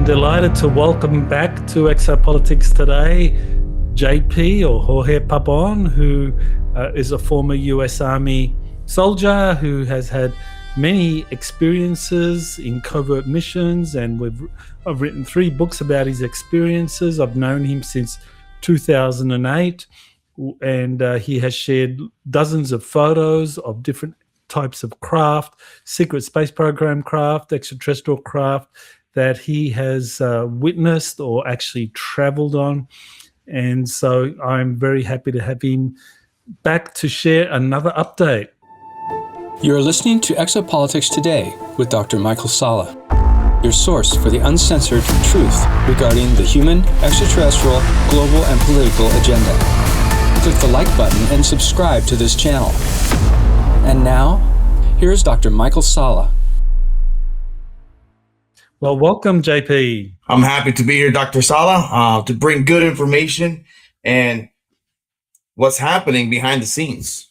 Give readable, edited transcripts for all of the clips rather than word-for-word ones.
I'm delighted to welcome back to Exopolitics today JP, or Jorge Pabon, who is a former US Army soldier who has had many experiences in covert missions, and I've written 3 books about his experiences. I've known him since 2008, and he has shared dozens of photos of different types of craft, secret space program craft, extraterrestrial craft that he has witnessed or actually traveled on. And so I'm very happy to have him back to share another update. You're listening to Exopolitics Today with Dr. Michael Salla, your source for the uncensored truth regarding the human, extraterrestrial, global, and political agenda. Click the like button and subscribe to this channel. And now, here's Dr. Michael Salla. Well, welcome, JP. I'm happy to be here, Dr. Salla, to bring good information and what's happening behind the scenes.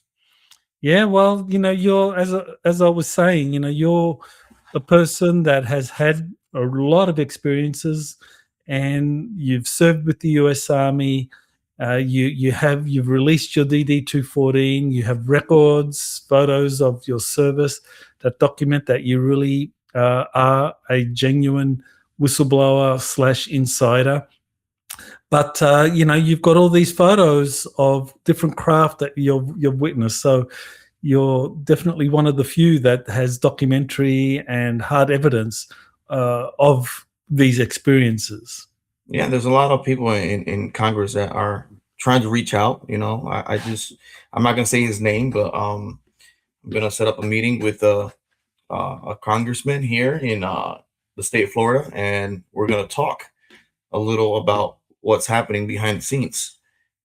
Yeah, well, you're, as I was saying, you're a person that has had a lot of experiences, and you've served with the U.S. Army. You've released your DD-214. You have records, photos of your service that document that you really are a genuine whistleblower / insider. But you've got all these photos of different craft that you've witnessed. So you're definitely one of the few that has documentary and hard evidence of these experiences. Yeah, there's a lot of people in Congress that are trying to reach out. I'm not gonna say his name, but I'm gonna set up a meeting with a congressman here in the state of Florida, and we're gonna talk a little about what's happening behind the scenes.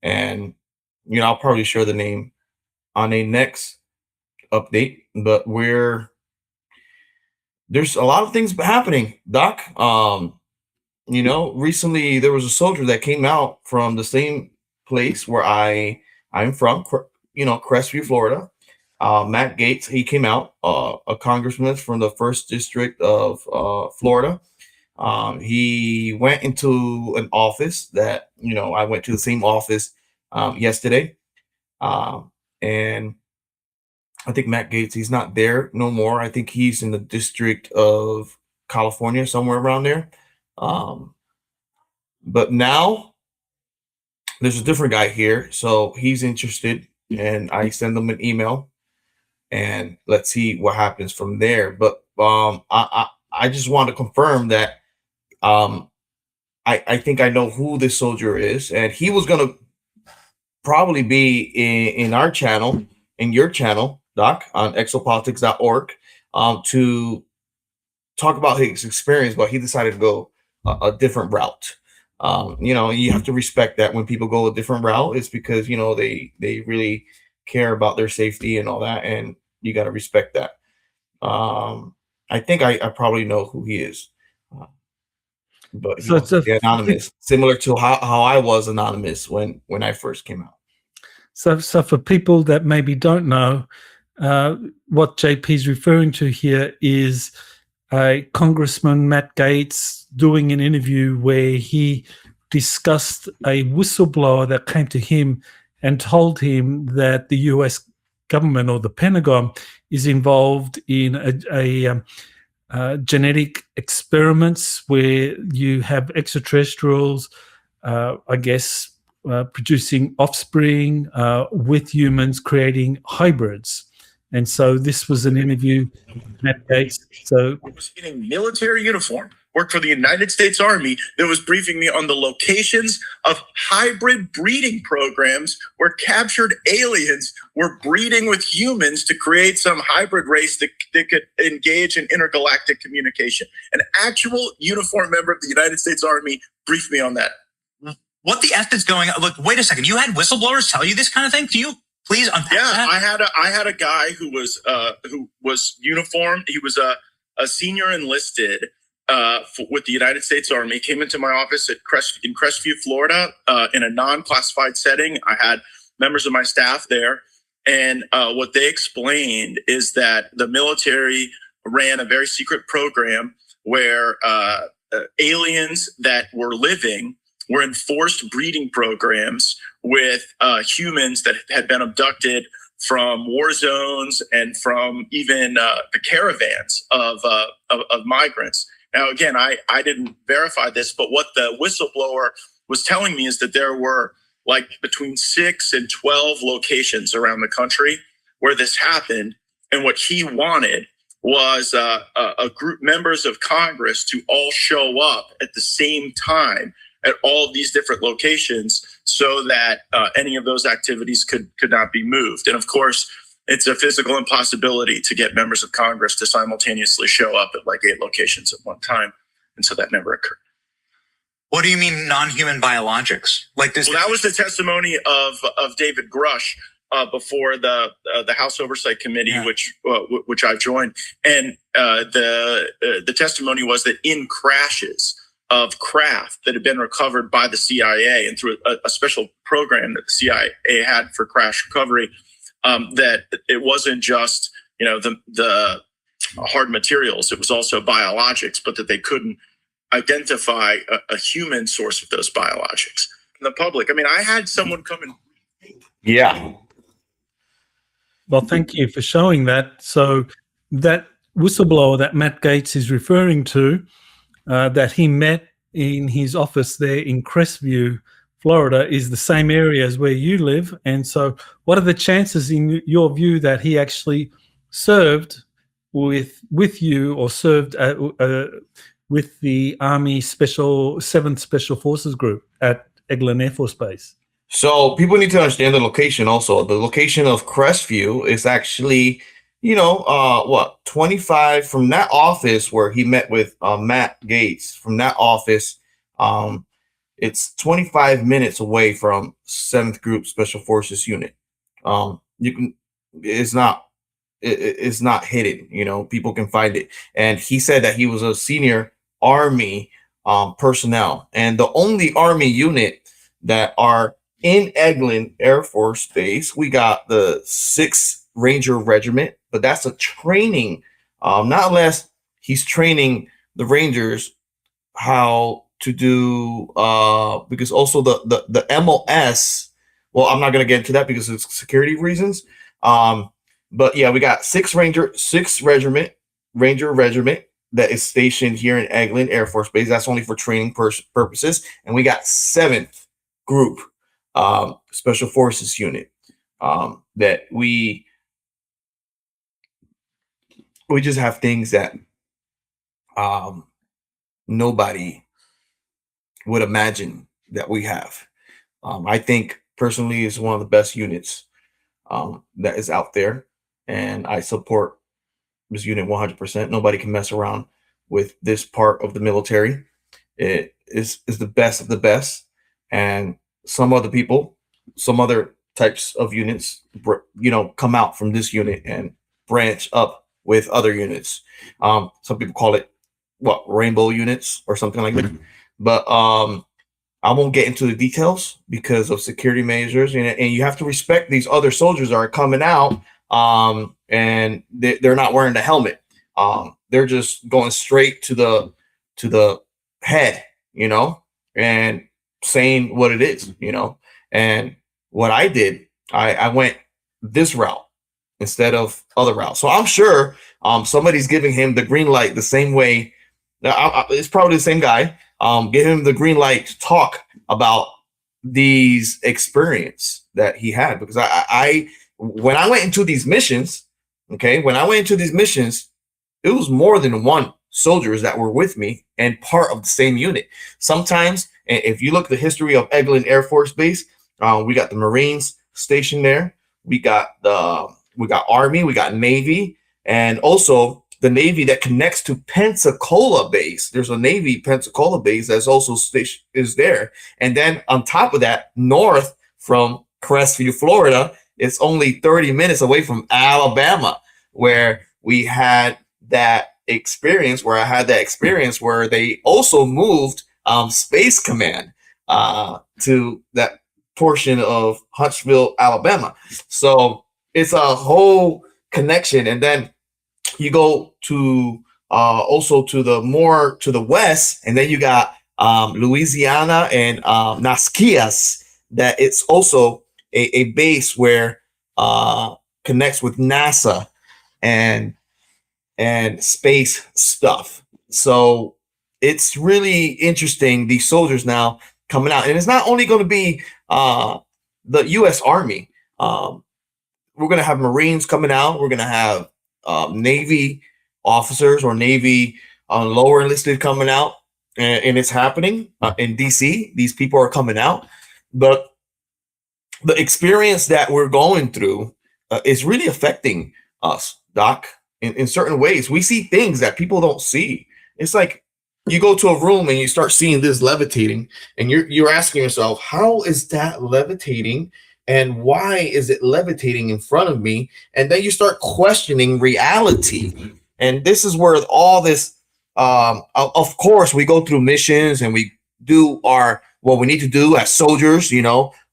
And I'll probably share the name on a next update, but there's a lot of things happening, Doc. Recently there was a soldier that came out from the same place where I'm from, Crestview, Florida. Matt Gaetz, he came out, a congressman from the 1st District of Florida. He went into an office that, I went to the same office yesterday. And I think Matt Gaetz, he's not there no more. I think he's in the District of California, somewhere around there. But now there's a different guy here. So he's interested, and I send him an email, and let's see what happens from there. But I just want to confirm that I think I know who this soldier is, and he was going to probably be in our channel, in your channel, Doc, on exopolitics.org, to talk about his experience, but he decided to go a different route. You have to respect that when people go a different route. It's because, they really care about their safety and all that, and you got to respect that. I think I probably know who he is. But so it's anonymous, similar to how I was anonymous when I first came out. So for people that maybe don't know, what JP is referring to here is Congressman Matt Gaetz doing an interview where he discussed a whistleblower that came to him and told him that the U.S. government, or the Pentagon, is involved in a genetic experiments where you have extraterrestrials, producing offspring with humans, creating hybrids. And so this was an interview with Matt Gaetz. So I was in a military uniform, worked for the United States Army, that was briefing me on the locations of hybrid breeding programs where captured aliens were breeding with humans to create some hybrid race that could engage in intergalactic communication. An actual uniformed member of the United States Army briefed me on that. What the F is going on? Look, wait a second. You had whistleblowers tell you this kind of thing? Can you please unpack that? I had a guy who was uniformed. He was a senior enlisted with the United States Army. Came into my office in Crestview, Florida, in a non-classified setting. I had members of my staff there, and what they explained is that the military ran a very secret program where aliens that were living were in forced breeding programs with humans that had been abducted from war zones and from even the caravans of migrants. Now, again, I didn't verify this, but what the whistleblower was telling me is that there were like between 6 and 12 locations around the country where this happened. And what he wanted was a group members of Congress to all show up at the same time at all of these different locations so that any of those activities could not be moved. And of course, it's a physical impossibility to get members of Congress to simultaneously show up at like 8 locations at one time. And so that never occurred. What do you mean non-human biologics? Like this? Well, that was the testimony of David Grush before the House Oversight Committee, which I joined. And the testimony was that in crashes of craft that had been recovered by the CIA and through a special program that the CIA had for crash recovery, that it wasn't just, the hard materials, it was also biologics, but that they couldn't identify a human source of those biologics. In the public, I mean, I had someone come in. Yeah. Well, thank you for showing that. So that whistleblower that Matt Gaetz is referring to, that he met in his office there in Crestview, Florida, is the same area as where you live. And so what are the chances in your view that he actually served with you or served with the Army 7th Special Forces Group at Eglin Air Force Base? So people need to understand the location also. The location of Crestview is actually, 25 from that office where he met with Matt Gaetz. From that office, it's 25 minutes away from 7th Group Special Forces Unit. It's not hidden. People can find it. And he said that he was a senior Army personnel, and the only Army unit that are in Eglin Air Force Base, we got the 6th Ranger Regiment, but that's a training, not unless he's training the Rangers how to do, because also the MOS, well, I'm not going to get into that because of security reasons. But yeah, we got 6th Ranger Regiment that is stationed here in Eglin Air Force Base. That's only for training purposes. And we got 7th Group Special Forces Unit that we just have things that nobody would imagine that we have. I think personally is one of the best units that is out there, and I support this unit 100%. Nobody can mess around with this part of the military. It is the best of the best, and some other types of units, come out from this unit and branch up with other units. Some people call it rainbow units or something like that. But I won't get into the details because of security measures, and you have to respect these other soldiers that are coming out, and they're not wearing the helmet. They're just going straight to the head, and saying what it is, And what I did, I went this route instead of other routes. So I'm sure somebody's giving him the green light the same way. It's probably the same guy. Give him the green light to talk about these experience that he had, because when I went into these missions, it was more than one soldiers that were with me and part of the same unit. Sometimes, if you look at the history of Eglin Air Force Base, we got the Marines stationed there. We got Army, we got Navy, and also the Navy that connects to Pensacola Base. There's a Navy Pensacola Base that's also is there. And then on top of that, north from Crestview, Florida, it's only 30 minutes away from Alabama, where we had that experience, where they also moved Space Command to that portion of Huntsville, Alabama. So it's a whole connection. And then you go to also to the west, and then you got Louisiana and Nasquias. That it's also a base where connects with NASA and space stuff. So it's really interesting. These soldiers now coming out, and it's not only going to be the U.S. Army. We're going to have Marines coming out. We're going to have Navy officers or Navy lower enlisted coming out, and it's happening in DC. These people are coming out, but the experience that we're going through is really affecting us, Doc. In certain ways, we see things that people don't see. It's like you go to a room and you start seeing this levitating, and you're asking yourself, how is that levitating? And why is it levitating in front of me? And then you start questioning reality. And this is where all this, of course, we go through missions and we do what we need to do as soldiers,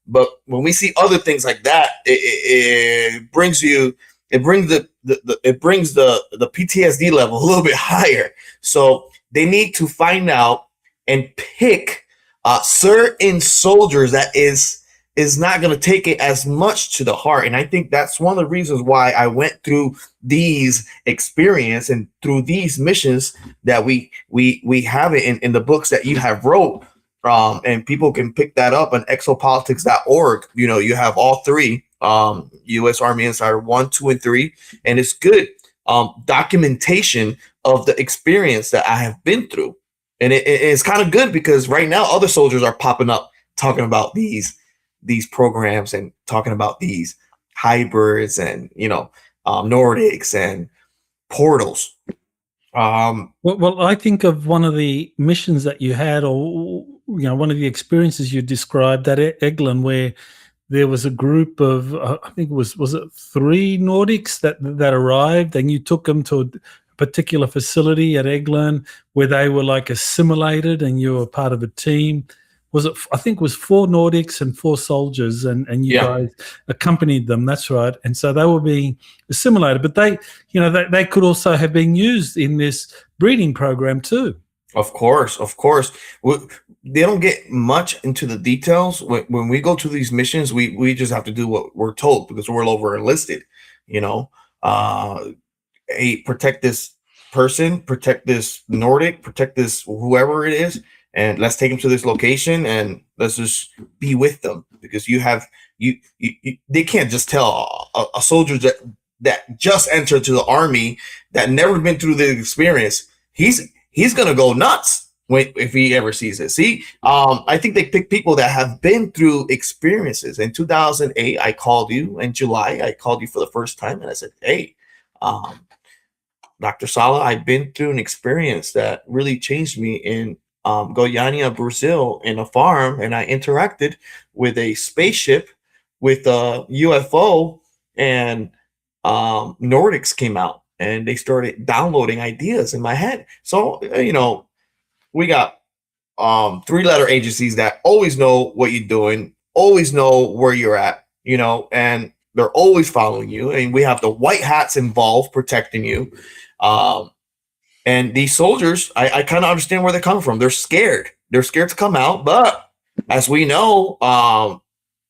But when we see other things like that, it brings the PTSD level a little bit higher. So they need to find out and pick certain soldiers that is not going to take it as much to the heart. And I think that's one of the reasons why I went through these experience and through these missions that we have it in the books that you have wrote. And people can pick that up on exopolitics.org. You have all three, U.S. Army Insider 1, 2, and 3. And it's good documentation of the experience that I have been through. And it's kind of good because right now other soldiers are popping up talking about these programs and talking about these hybrids and, Nordics and portals. Well, I think of one of the missions that you had, or one of the experiences you described at Eglin, where there was a group of, I think it was it 3 Nordics that arrived, and you took them to a particular facility at Eglin where they were like assimilated, and you were part of a team. I think it was 4 Nordics and 4 soldiers, and you guys accompanied them. That's right. And so they were being assimilated, but they could also have been used in this breeding program too. Of course. They don't get much into the details. When we go to these missions, we just have to do what we're told because we're over enlisted. Protect this person, protect this Nordic, protect this whoever it is. And let's take them to this location and let's just be with them because they can't just tell a soldier that just entered to the army that never been through the experience. He's going to go nuts if he ever sees it. See, I think they pick people that have been through experiences. In 2008, I called you in July. I called you for the first time and I said, hey, Dr. Sala, I've been through an experience that really changed me in Goiânia, Brazil, in a farm, and I interacted with a spaceship with a UFO, and Nordics came out and they started downloading ideas in my head. So, we got 3-letter agencies that always know what you're doing, always know where you're at, and they're always following you. And we have the white hats involved protecting you. And these soldiers, I kind of understand where they're coming from. They're scared. They're scared to come out. But as we know,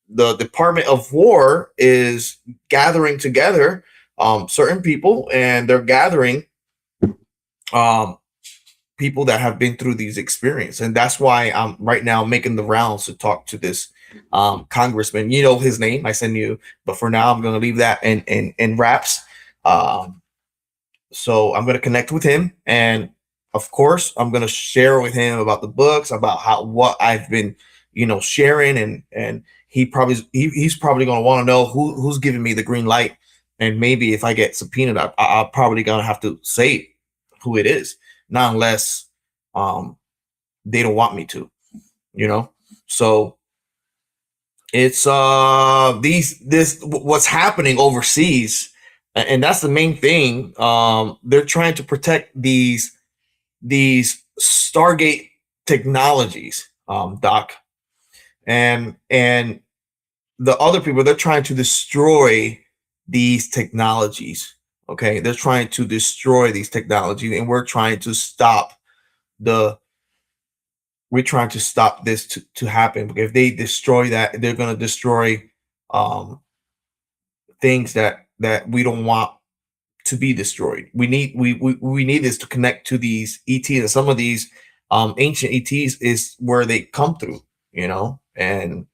the Department of War is gathering together certain people, and they're gathering people that have been through these experiences. And that's why I'm right now making the rounds to talk to this congressman. You know his name. I send you. But for now, I'm going to leave that in wraps. So I'm going to connect with him, and of course, I'm going to share with him about the books, about what I've been, sharing, and he's probably going to want to know who's giving me the green light, and maybe if I get subpoenaed, I'm probably going to have to say who it is, not unless they don't want me to, So it's what's happening overseas. And that's the main thing. They're trying to protect these Stargate technologies, Doc, and the other people. They're trying to destroy these technologies Okay, they're trying to destroy these technologies, and we're trying to stop this to happen. Because if they destroy that, they're going to destroy things that we don't want to be destroyed. We need this to connect to these ETs, and some of these ancient ETs is where they come through, and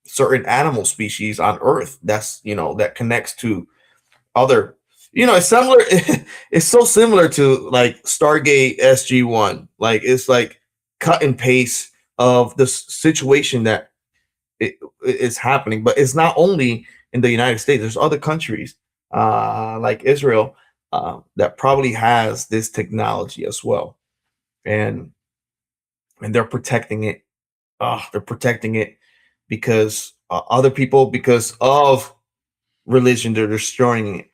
certain animal species on Earth that connects to other. It's similar. It's so similar to like Stargate SG-1. Like it's like cut and paste of the situation that is happening. But it's not only in the United States. There's other countries like Israel that probably has this technology as well, and they're protecting it. They're protecting it because other people, because of religion, they're destroying it.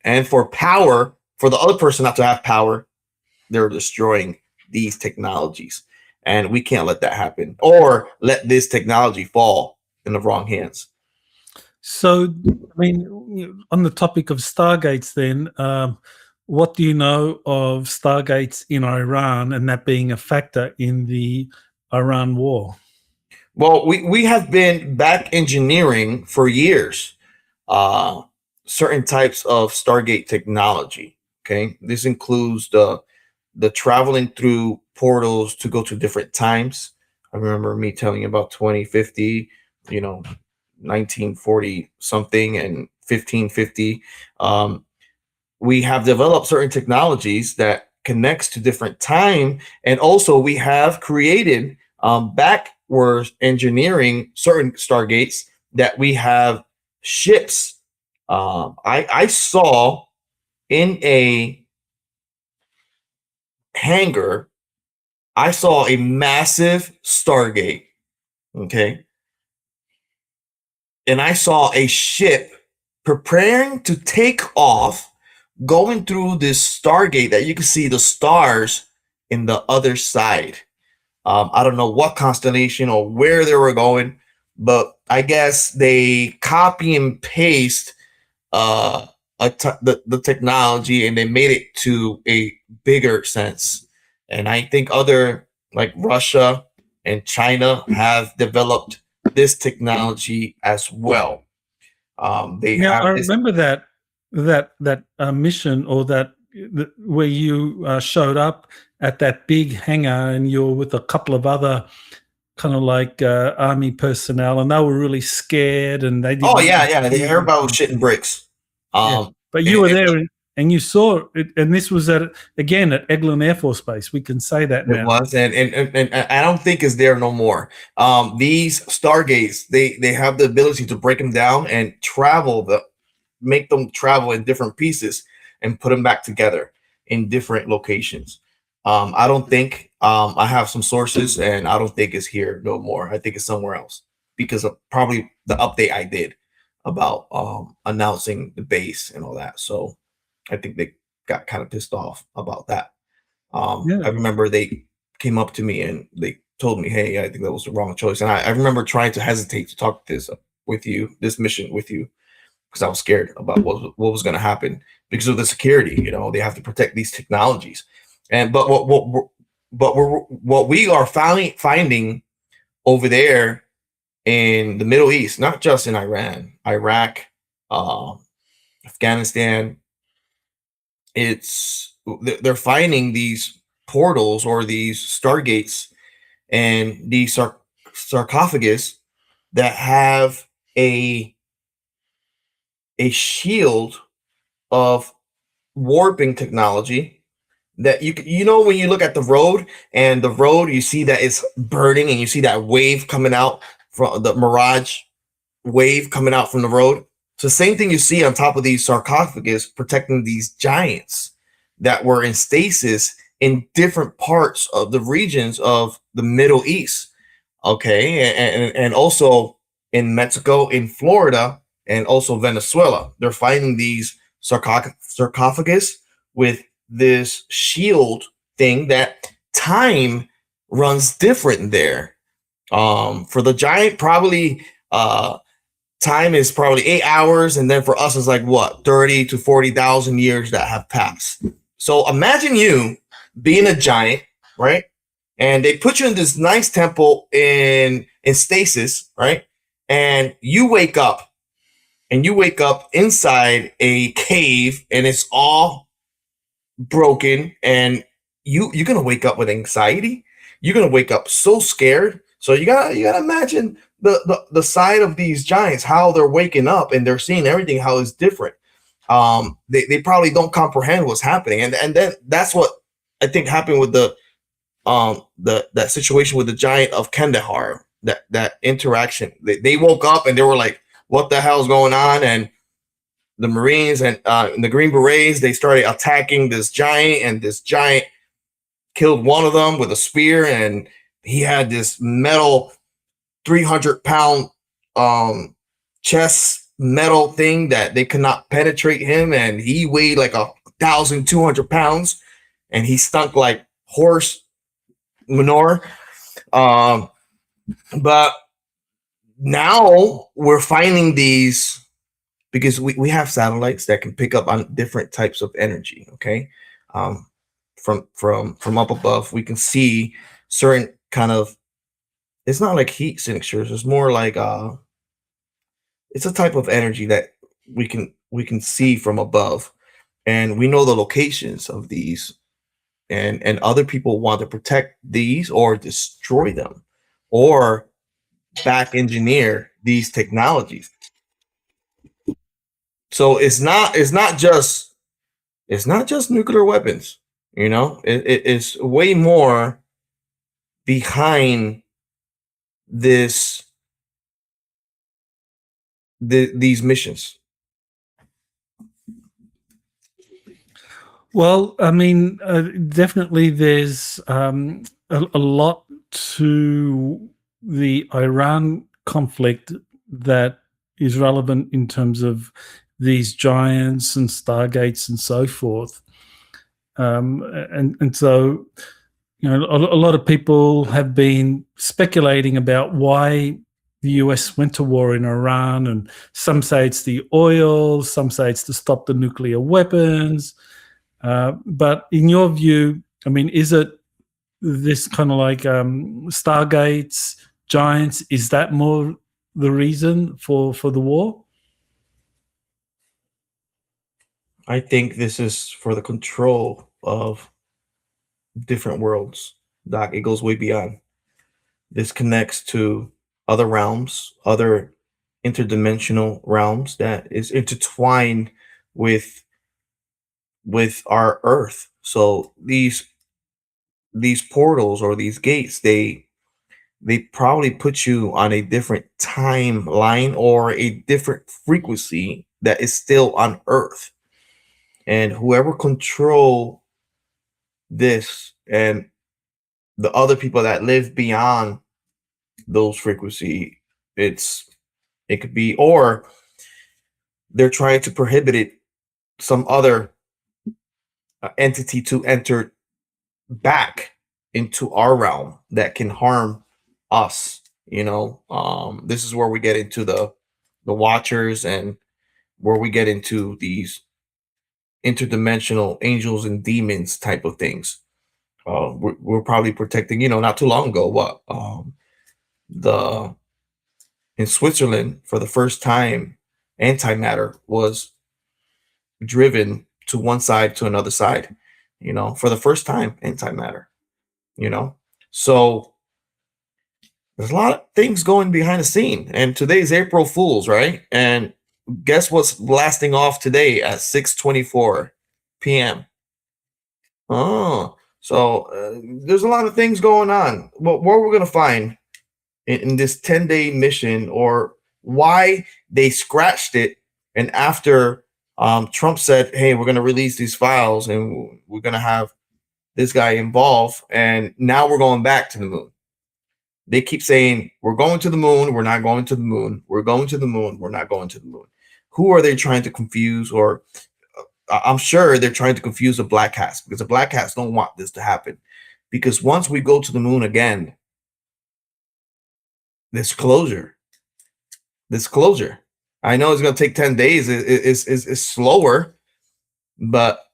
And for power, for the other person not to have power, they're destroying these technologies, and we can't let that happen or let this technology fall in the wrong hands. So, I mean, on the topic of Stargates, then, what do you know of Stargates in Iran and that being a factor in the Iran war? Well, we have been back engineering for years certain types of Stargate technology. Okay, this includes the traveling through portals to go to different times. I remember me telling you about 2050, 1940 something, and 1550. We have developed certain technologies that connects to different time, and also we have created backwards engineering certain Stargates that we have ships. I saw in a hangar, I saw a massive Stargate. Okay. And I saw a ship preparing to take off, going through this Stargate that you can see the stars in the other side. I don't know what constellation or where they were going, but I guess they copy and paste the technology, and they made it to a bigger sense. And I think other like Russia and China have developed this technology as well. They have. I remember that mission, or that where you showed up at that big hangar, and you're with a couple of other kind of like army personnel, and they were really scared, and they didn't. Oh yeah. They heard about shitting bricks. But you were there, and you saw it, and this was again at Eglin Air Force Base. We can say that now. It was, and I don't think it's there no more. These Stargates, they have the ability to break them down and make them travel in different pieces and put them back together in different locations. I don't think I have some sources, and I don't think it's here no more. I think it's somewhere else because of probably the update I did about announcing the base and all that. So I think they got kind of pissed off about that. I remember they came up to me and they told me, "Hey, I think that was the wrong choice." And I remember trying to hesitate to talk this mission with you, because I was scared about what was going to happen because of the security. They have to protect these technologies. But what we are finding over there in the Middle East, not just in Iran, Iraq, Afghanistan, they're finding these portals or these Stargates and these sarcophagus that have a shield of warping technology that when you look at the road, and the road, you see that it's burning, and you see that wave coming out from the mirage wave coming out from the road. So the same thing you see on top of these sarcophagus protecting these giants that were in stasis in different parts of the regions of the Middle East. Okay. And also in Mexico, in Florida, and also Venezuela. They're finding these sarcophagus with this shield thing that time runs different there. For the giant, probably time is probably 8 hours, and then for us it's like what, 30 to 40,000 years that have passed. So imagine you being a giant, right? And they put you in this nice temple in stasis, right? And you wake up inside a cave, and it's all broken, and you're gonna wake up with anxiety. You're gonna wake up so scared. So you gotta imagine the side of these giants, how they're waking up and they're seeing everything, how it's different. They probably don't comprehend what's happening, and then that's what I think happened with that situation with the giant of Kandahar. That interaction, they woke up and they were like, "What the hell's going on?" And the Marines and the Green Berets, they started attacking this giant, and this giant killed one of them with a spear, and he had this metal 300-pound chest metal thing that they could not penetrate him, and he weighed like 1,200 pounds, and he stunk like horse manure. But now we're finding these, because we have satellites that can pick up on different types of energy. Okay, from up above, we can see certain kind of. It's not like heat signatures. It's more like it's a type of energy that we can see from above, and we know the locations of these, and other people want to protect these or destroy them, or back engineer these technologies. So it's not just nuclear weapons. It's way more behind these missions. Well, I mean, definitely there's a lot to the Iran conflict that is relevant in terms of these giants and Stargates and so forth. And so, a lot of people have been speculating about why the US went to war in Iran, and some say it's the oil, some say it's to stop the nuclear weapons. But in your view, I mean, is it this kind of like Stargates, giants? Is that more the reason for the war? I think this is for the control of different worlds. Doc, it goes way beyond. This connects to other realms, other interdimensional realms that is intertwined with our Earth. So these portals or these gates, they probably put you on a different timeline or a different frequency that is still on Earth. And whoever control this and the other people that live beyond those frequency, it could be, or they're trying to prohibit it, some other entity to enter back into our realm that can harm us. This is where we get into the Watchers, and where we get into these interdimensional angels and demons type of things. We're probably protecting, not too long ago, in Switzerland, for the first time, antimatter was driven to one side to another side, for the first time, antimatter, so there's a lot of things going behind the scene. And today's April Fool's, right? And guess what's blasting off today at 6:24 p.m. Oh, so there's a lot of things going on. What we're going to find in this 10-day mission, or why they scratched it, and after Trump said, hey, we're going to release these files and we're going to have this guy involved, and now we're going back to the moon. They keep saying, we're going to the moon, we're not going to the moon, we're going to the moon, we're not going to the moon. Who are they trying to confuse? Or I'm sure they're trying to confuse the black hats, because the black hats don't want this to happen. Because once we go to the moon again, this closure. I know it's going to take 10 days. It's slower, but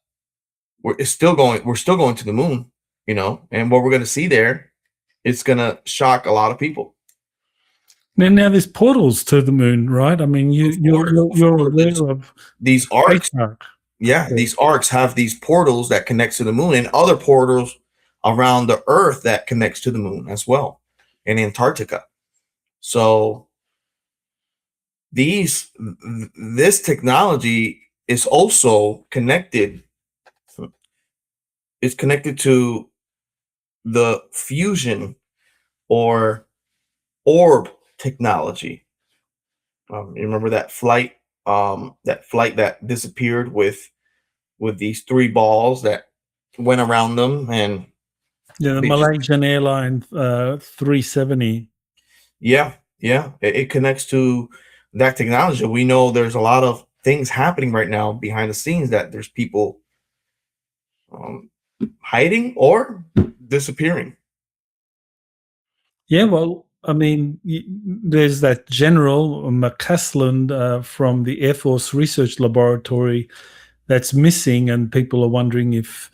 we're still going to the moon, and what we're going to see there, it's going to shock a lot of people. Now there's portals to the moon, right? I mean, you're aware of these arcs. Yeah, these arcs have these portals that connects to the moon, and other portals around the Earth that connects to the moon as well, in Antarctica. So this technology is also connected. It's connected to the fusion or orb technology. You remember that flight that disappeared with these 3 balls that went around them, and the Malaysian airline 370. Yeah, it connects to that technology. We know there's a lot of things happening right now behind the scenes, that there's people hiding or disappearing. Yeah, well, I mean, there's that General McCaslin from the Air Force Research Laboratory that's missing, and people are wondering if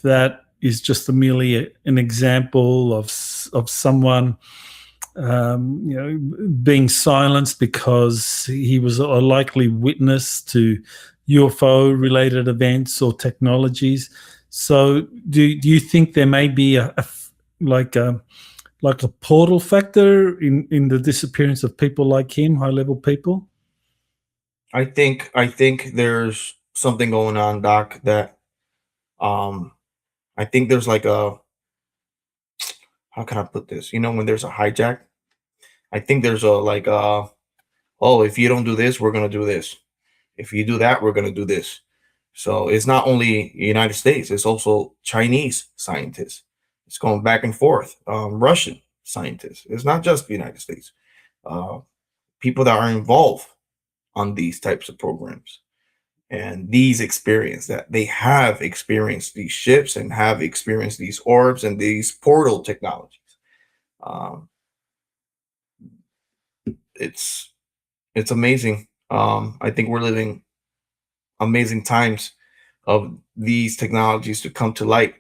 that is just merely an example of someone being silenced because he was a likely witness to UFO related events or technologies. So do you think there may be a portal factor in the disappearance of people like him, high level people? I think there's something going on, Doc, that I think there's like how can I put this? When there's a hijack, I think there's if you don't do this, we're going to do this. If you do that, we're going to do this. So it's not only United States, it's also Chinese scientists. It's going back and forth. Russian scientists. It's not just the United States. People that are involved on these types of programs, and these experience that they have experienced these ships and have experienced these orbs and these portal technologies. It's amazing. I think we're living amazing times of these technologies to come to light.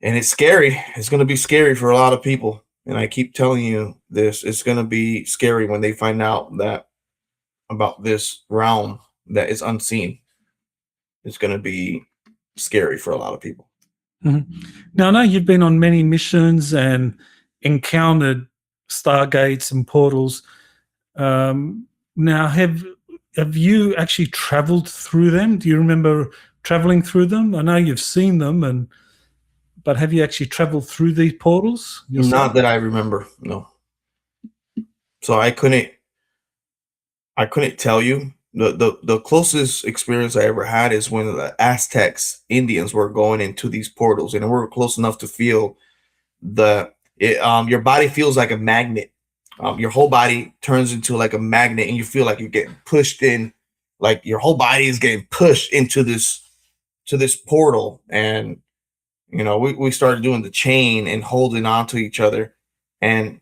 And it's scary. It's going to be scary for a lot of people. And I keep telling you this, it's going to be scary when they find out about this realm that is unseen. It's going to be scary for a lot of people. Mm-hmm. Now, I know you've been on many missions and encountered Stargates and portals. Now, have you actually traveled through them? Do you remember traveling through them? I know you've seen them, but have you actually traveled through these portals yourself? Not that I remember, no. So I couldn't tell you. The closest experience I ever had is when the Aztecs, Indians, were going into these portals, and we were close enough to feel your body feels like a magnet. Your whole body turns into like a magnet, and you feel like you're getting pushed in, like your whole body is getting pushed into this portal. And we started doing the chain and holding on to each other, and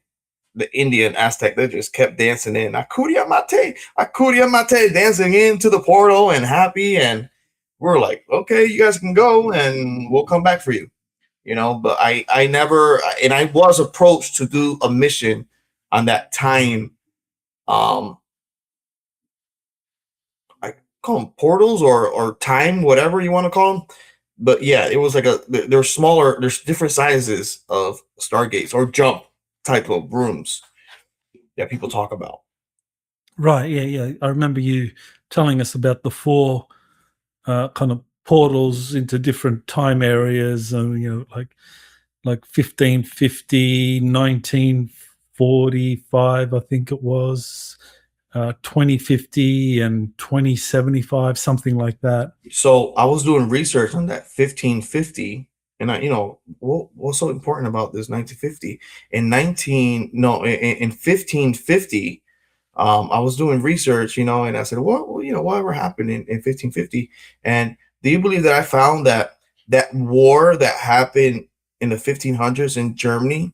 the Indian Aztec, they just kept dancing in Akuria Mate, dancing into the portal and happy. And we're like, okay, you guys can go and we'll come back for you. But I never, and I was approached to do a mission on that time. I call them portals or time, whatever you want to call them. But yeah, it was like there's smaller, there's different sizes of Stargates or jump type of rooms that people talk about. Right. Yeah. I remember you telling us about the 4 kind of portals into different time areas, and like 1550, 1945, I think it was, 2050 and 2075, something like that. So I was doing research on that 1550. And what's so important about this 1950? In 1550, I was doing research, and I said, whatever happened in 1550? And do you believe that I found that war that happened in the 1500s in Germany,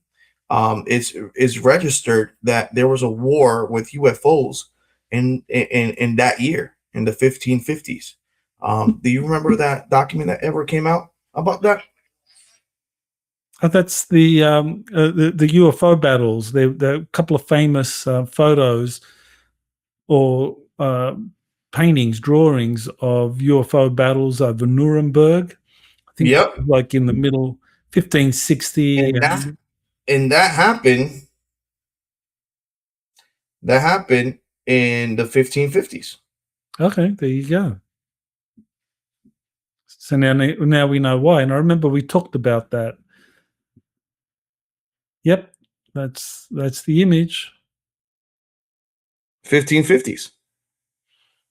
is registered that there was a war with UFOs in that year, in the 1550s. Do you remember that document that ever came out about that? That's the UFO battles. There are a couple of famous photos or paintings, drawings of UFO battles over Nuremberg. I think Yep. like in the middle 1560. And that happened. That happened in the 1550s. Okay, there you go. So now we know why. And I remember we talked about that. Yep, that's the image. 1550s.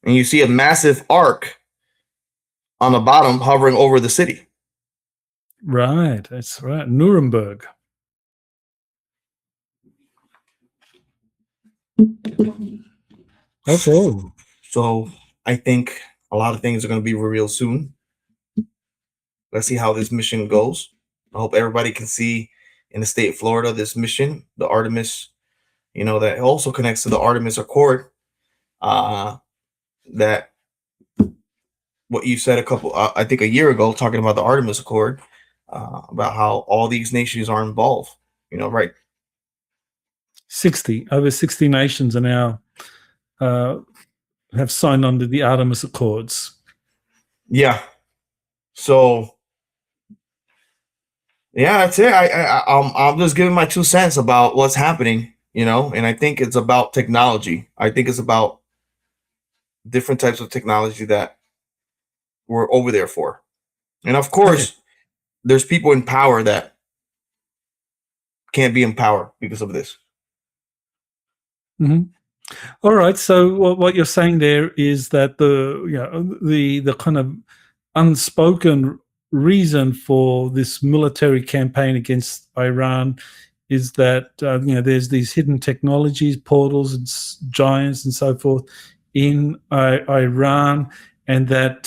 And you see a massive arc on the bottom hovering over the city. Right, that's right. Nuremberg. Okay. So I think a lot of things are going to be revealed soon. Let's see how this mission goes. I hope everybody can see in the state of Florida this mission, the Artemis, that also connects to the Artemis Accord. That what you said I think a year ago, talking about the Artemis Accord, about how all these nations are involved. Right? Over 60 nations are now have signed on to the Artemis Accords. Yeah. So, yeah, that's it. I'm just giving my 2 cents about what's happening, and I think it's about technology. I think it's about different types of technology that we're over there for. And of course, there's people in power that can't be in power because of this. Mm-hmm. All right. So what you're saying there is that the kind of unspoken reason for this military campaign against Iran is that there's these hidden technologies, portals, and giants, and so forth in Iran, and that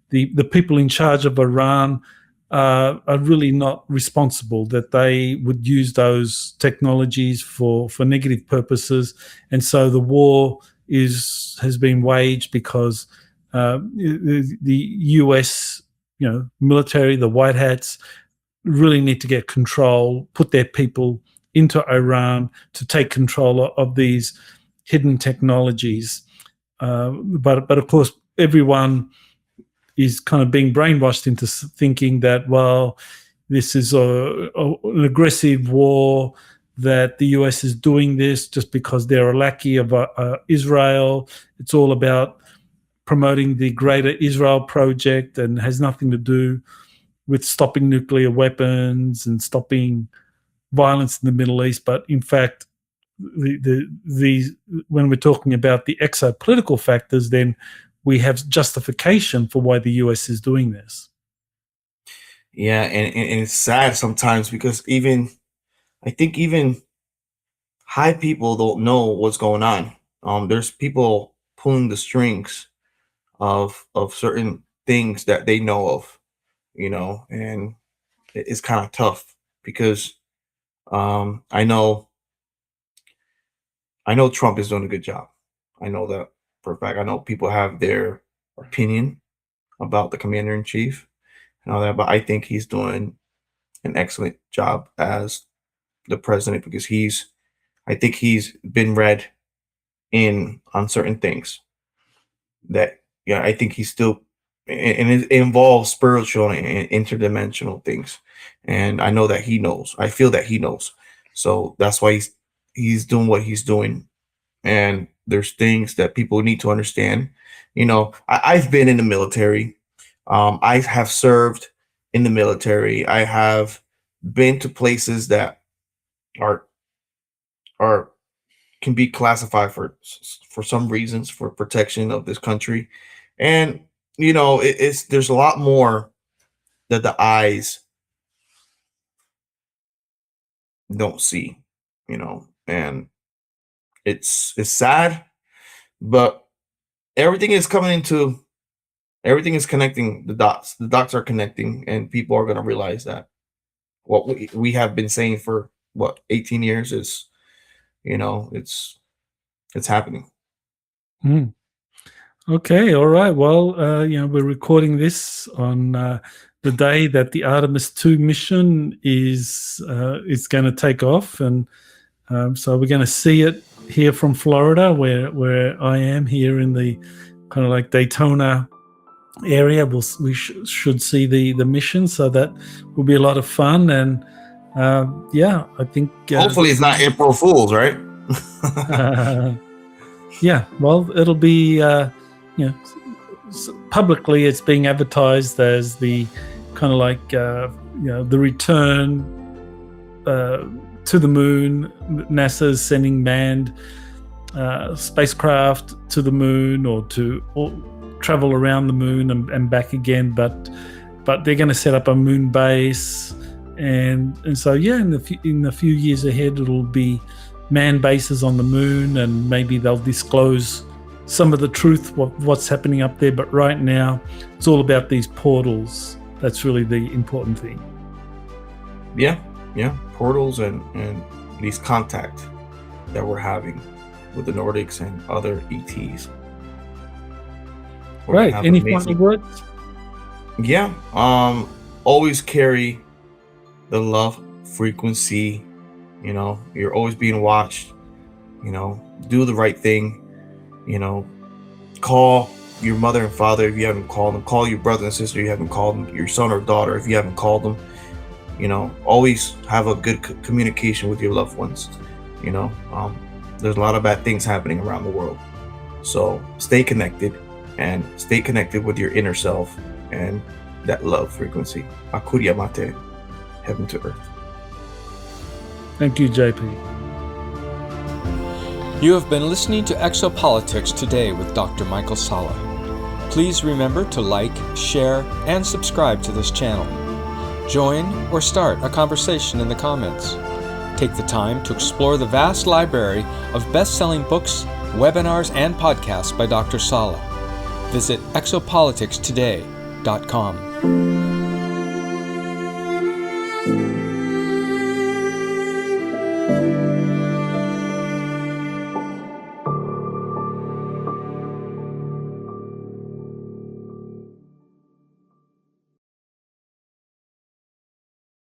the people in charge of Iran are really not responsible, that they would use those technologies for negative purposes. And so the war has been waged because the US military, the white hats, really need to get control, put their people into Iran to take control of these hidden technologies. But of course, everyone is kind of being brainwashed into thinking that, well, this is an aggressive war, that the US is doing this just because they're a lackey of Israel. It's all about promoting the Greater Israel Project and has nothing to do with stopping nuclear weapons and stopping violence in the Middle East. But in fact, when we're talking about the exopolitical factors, then we have justification for why the US is doing this. Yeah, and it's sad sometimes because I think even high people don't know what's going on. There's people pulling the strings of certain things that they know of, and it's kind of tough because I know Trump is doing a good job. I know that for a fact. I know people have their opinion about the commander in chief and all that, but I think he's doing an excellent job as the president because I think he's been read in on certain things that, I think he's still, and it involves spiritual and interdimensional things. And I know that he knows. I feel that he knows. So that's why he's doing what he's doing. And there's things that people need to understand. I've been in the military. I have served in the military. I have been to places that are can be classified for some reasons for protection of this country, and there's a lot more that the eyes don't see, and it's sad, but everything is connecting. The dots are connecting, and people are going to realize that what we have been saying for 18 years is, it's happening. Mm. Okay, all right. Well, we're recording this on the day that the Artemis 2 mission is going to take off, and so we're going to see it here from Florida, where I am here in the kind of like Daytona area. We should see the mission, so that will be a lot of fun. And I think hopefully it's not April Fool's, right? Yeah, well, it'll be publicly it's being advertised as the kind of like the return to the moon. NASA's sending manned spacecraft to the moon or travel around the moon and back again, but they're going to set up a moon base, and so in the few years ahead it'll be manned bases on the moon, and maybe they'll disclose some of the truth what's happening up there. But right now it's all about these portals. That's really the important thing. Yeah, portals and these contact that we're having with the Nordics and other ETs. Right. Any final words? Yeah. Always carry the love frequency. You're always being watched. Do the right thing. Call your mother and father if you haven't called them. Call your brother and sister if you haven't called them. Your son or daughter if you haven't called them. Always have a good communication with your loved ones. There's a lot of bad things happening around the world. So stay connected, and stay connected with your inner self and that love frequency. Akuria Mate, heaven to earth. Thank you, JP. You have been listening to Exopolitics Today with Dr. Michael Salla. Please remember to like, share, and subscribe to this channel. Join or start a conversation in the comments. Take the time to explore the vast library of best-selling books, webinars, and podcasts by Dr. Salla. Visit exopoliticstoday.com.